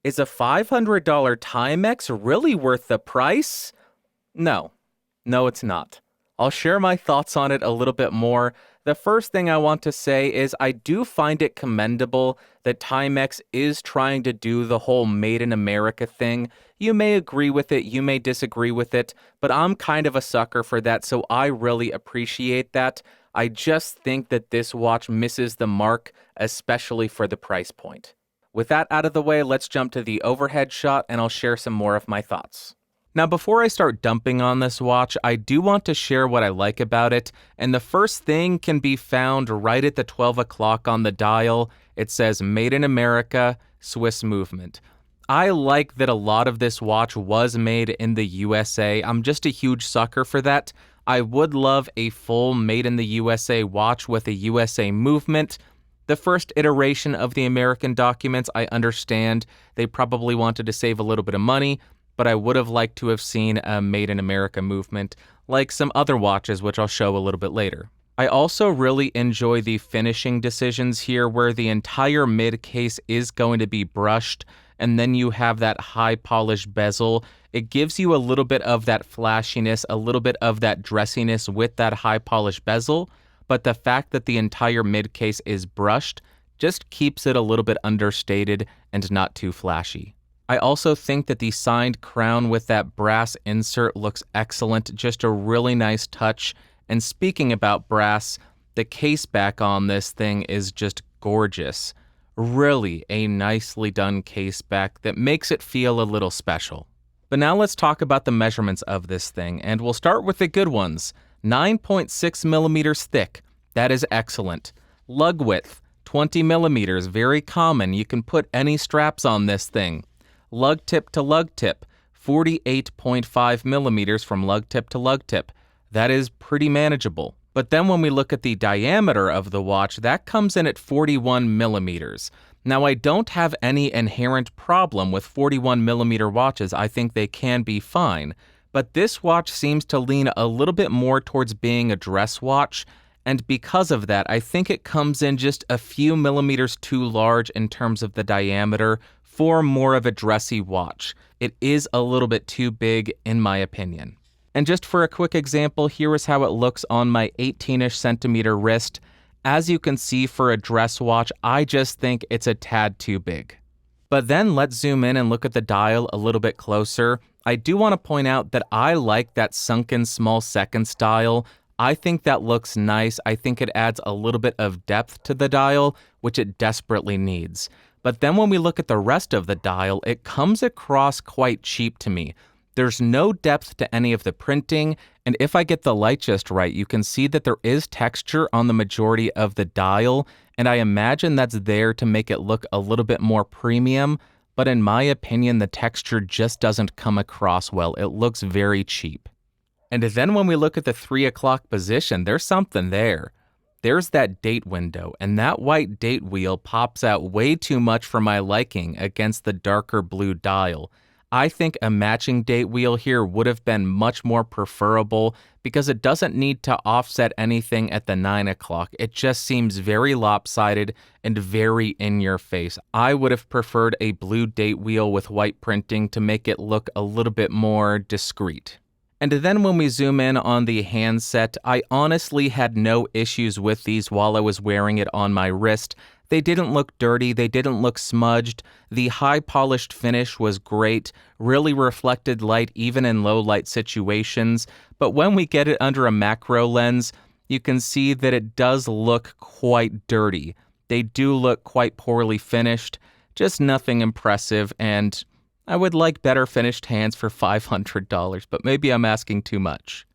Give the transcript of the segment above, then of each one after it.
Is a $500 Timex really worth the price? No. No, it's not. I'll share my thoughts on it a little bit more. The first thing I want to say is I do find it commendable that Timex is trying to do the whole Made in America thing. You may agree with it, you may disagree with it, but I'm kind of a sucker for that, so I really appreciate that. I just think that this watch misses the mark, especially for the price point. With that out of the way, let's jump to the overhead shot and I'll share some more of my thoughts. Now, before I start dumping on this watch, I do want to share what I like about it, and the first thing can be found right at the 12 o'clock on the dial. It says Made in America, Swiss Movement. I like that a lot of this watch was made in the USA. I'm just a huge sucker for that. I would love a full Made in the USA watch with a USA movement. The first iteration of the American documents, I understand they probably wanted to save a little bit of money, but I would have liked to have seen a Made in America movement, like some other watches, which I'll show a little bit later. I also really enjoy the finishing decisions here, where the entire mid case is going to be brushed, and then you have that high polished bezel. It gives you a little bit of that flashiness, a little bit of that dressiness with that high polished bezel, but the fact that the entire mid case is brushed just keeps it a little bit understated and not too flashy. I also think that the signed crown with that brass insert looks excellent, just a really nice touch. And speaking about brass, the case back on this thing is just gorgeous. Really a nicely done case back that makes it feel a little special. But now let's talk about the measurements of this thing, and we'll start with the good ones. 9.6 millimeters thick, that is excellent. Lug width, 20 millimeters, very common. You can put any straps on this thing. Lug tip to lug tip, 48.5 millimeters from lug tip to lug tip. That is pretty manageable. But then when we look at the diameter of the watch, that comes in at 41 millimeters. Now, I don't have any inherent problem with 41 millimeter watches. I think they can be fine. But this watch seems to lean a little bit more towards being a dress watch. And because of that, I think it comes in just a few millimeters too large in terms of the diameter for more of a dressy watch. It is a little bit too big, in my opinion. And just for a quick example, here is how it looks on my 18-ish centimeter wrist. As you can see, for a dress watch, I just think it's a tad too big. But then let's zoom in and look at the dial a little bit closer. I do want to point out that I like that sunken small second style. I think that looks nice. I think it adds a little bit of depth to the dial, which it desperately needs. But then when we look at the rest of the dial, it comes across quite cheap to me. There's no depth to any of the printing, and if I get the light just right, you can see that there is texture on the majority of the dial, and I imagine that's there to make it look a little bit more premium, but in my opinion, the texture just doesn't come across well. It looks very cheap. And then when we look at the 3 o'clock position, there's something there. There's that date window, and that white date wheel pops out way too much for my liking against the darker blue dial. I think a matching date wheel here would have been much more preferable because it doesn't need to offset anything at the 9 o'clock. It just seems very lopsided and very in your face. I would have preferred a blue date wheel with white printing to make it look a little bit more discreet. And then when we zoom in on the handset, I honestly had no issues with these while I was wearing it on my wrist. They didn't look dirty, they didn't look smudged. The high polished finish was great, really reflected light even in low light situations. But when we get it under a macro lens, you can see that it does look quite dirty. They do look quite poorly finished, just nothing impressive, and I would like better finished hands for $500, but maybe I'm asking too much.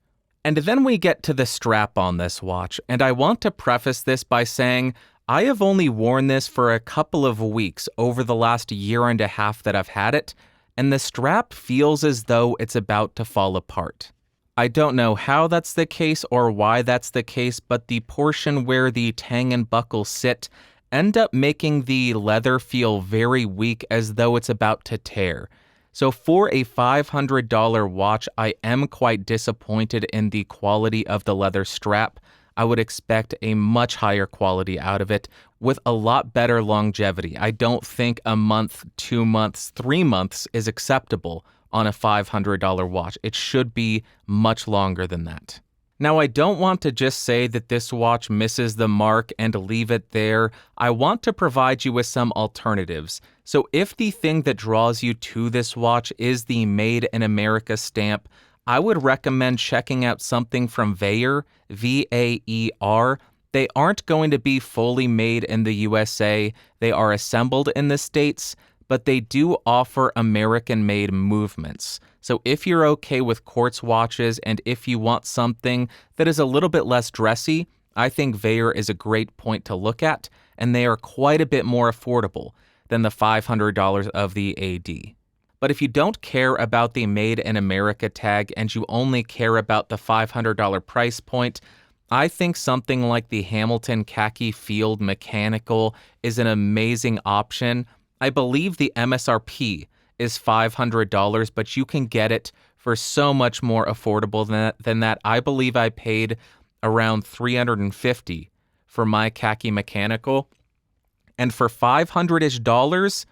And then we get to the strap on this watch, and I want to preface this by saying I have only worn this for a couple of weeks over the last year and a half that I've had it, and the strap feels as though it's about to fall apart. I don't know how that's the case or why that's the case, but the portion where the tang and buckle sit end up making the leather feel very weak, as though it's about to tear. So for a $500 watch, I am quite disappointed in the quality of the leather strap. I would expect a much higher quality out of it. with a lot better longevity. I don't think a month, 2 months, 3 months is acceptable on a $500 watch. It should be much longer than that. Now, I don't want to just say that this watch misses the mark and leave it there. I want to provide you with some alternatives. So if the thing that draws you to this watch is the Made in America stamp, I would recommend checking out something from Vaer, V-A-E-R. They aren't going to be fully made in the USA. They are assembled in the States, but they do offer American-made movements. So if you're okay with quartz watches and if you want something that is a little bit less dressy, I think Vaer is a great point to look at, and they are quite a bit more affordable than the $500 of the AD. But if you don't care about the Made in America tag and you only care about the $500 price point, I think something like the Hamilton Khaki Field Mechanical is an amazing option. I believe the MSRP is $500, but you can get it for so much more affordable than that. I believe I paid around $350 for my Khaki Mechanical. And for $500-ish,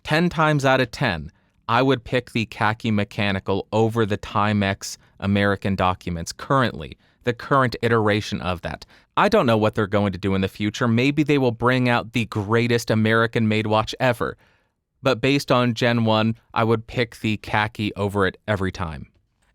10 times out of 10, I would pick the Khaki Mechanical over the Timex American Documents currently, the current iteration of that. I don't know what they're going to do in the future. Maybe they will bring out the greatest American-made watch ever. But based on Gen 1, I would pick the Khaki over it every time.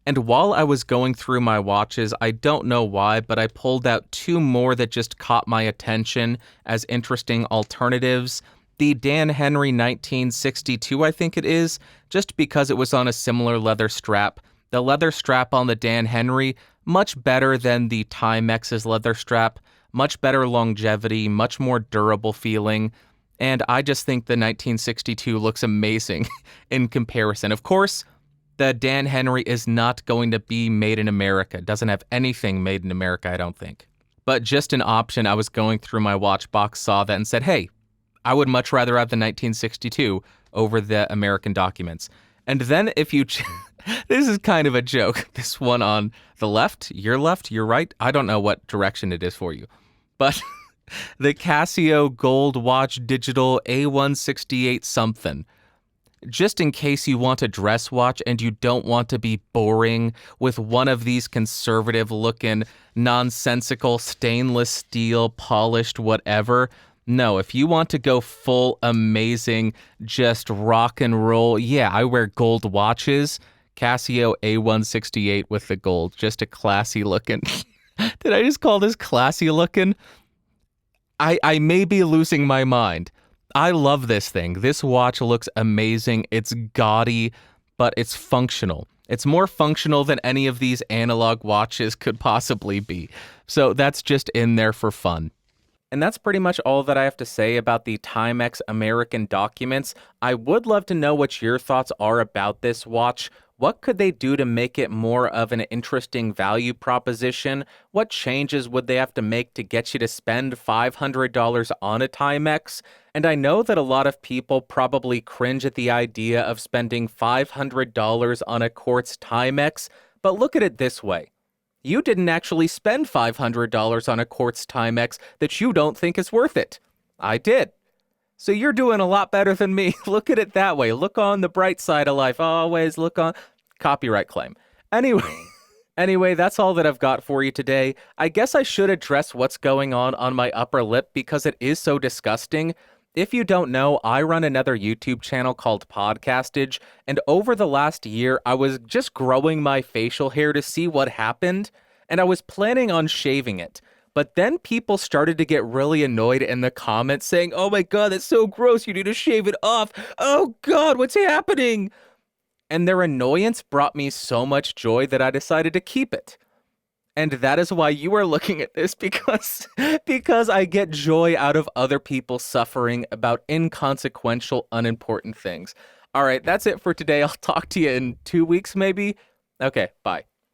And while I was going through my watches, I don't know why, but I pulled out 2 more that just caught my attention as interesting alternatives. The Dan Henry 1962, I think it is, just because it was on a similar leather strap. The leather strap on the Dan Henry, much better than the Timex's leather strap, much better longevity, much more durable feeling. And I just think the 1962 looks amazing in comparison. Of course, the Dan Henry is not going to be made in America. It doesn't have anything made in America, I don't think. But just an option, I was going through my watch box, saw that and said, hey, I would much rather have the 1962 over the American Documents. And then if you... This is kind of a joke. This one on the left, your right. I don't know what direction it is for you. But... the Casio Gold Watch Digital A168 something. Just in case you want a dress watch and you don't want to be boring with one of these conservative-looking, nonsensical, stainless steel, polished whatever. No, if you want to go full amazing, just rock and roll, yeah, I wear gold watches. Casio A168 with the gold, just a classy looking. Did I just call this classy looking? I may be losing my mind. I love this thing. This watch looks amazing. It's gaudy, but it's functional. It's more functional than any of these analog watches could possibly be. So that's just in there for fun. And that's pretty much all that I have to say about the Timex American Documents. I would love to know what your thoughts are about this watch. What could they do to make it more of an interesting value proposition? What changes would they have to make to get you to spend $500 on a Timex? And I know that a lot of people probably cringe at the idea of spending $500 on a quartz Timex, but look at it this way. You didn't actually spend $500 on a quartz Timex that you don't think is worth it. I did. So you're doing a lot better than me. Look at it that way. Look on the bright side of life. Always look on... Copyright claim. Anyway, that's all that I've got for you today. I guess I should address what's going on my upper lip because it is so disgusting. If you don't know, I run another YouTube channel called Podcastage, and over the last year, I was just growing my facial hair to see what happened, and I was planning on shaving it. But then people started to get really annoyed in the comments saying, oh my god, that's so gross, you need to shave it off. Oh god, what's happening? And their annoyance brought me so much joy that I decided to keep it. And that is why you are looking at this, because I get joy out of other people suffering about inconsequential, unimportant things. All right, that's it for today. I'll talk to you in 2 weeks, maybe. Okay, bye.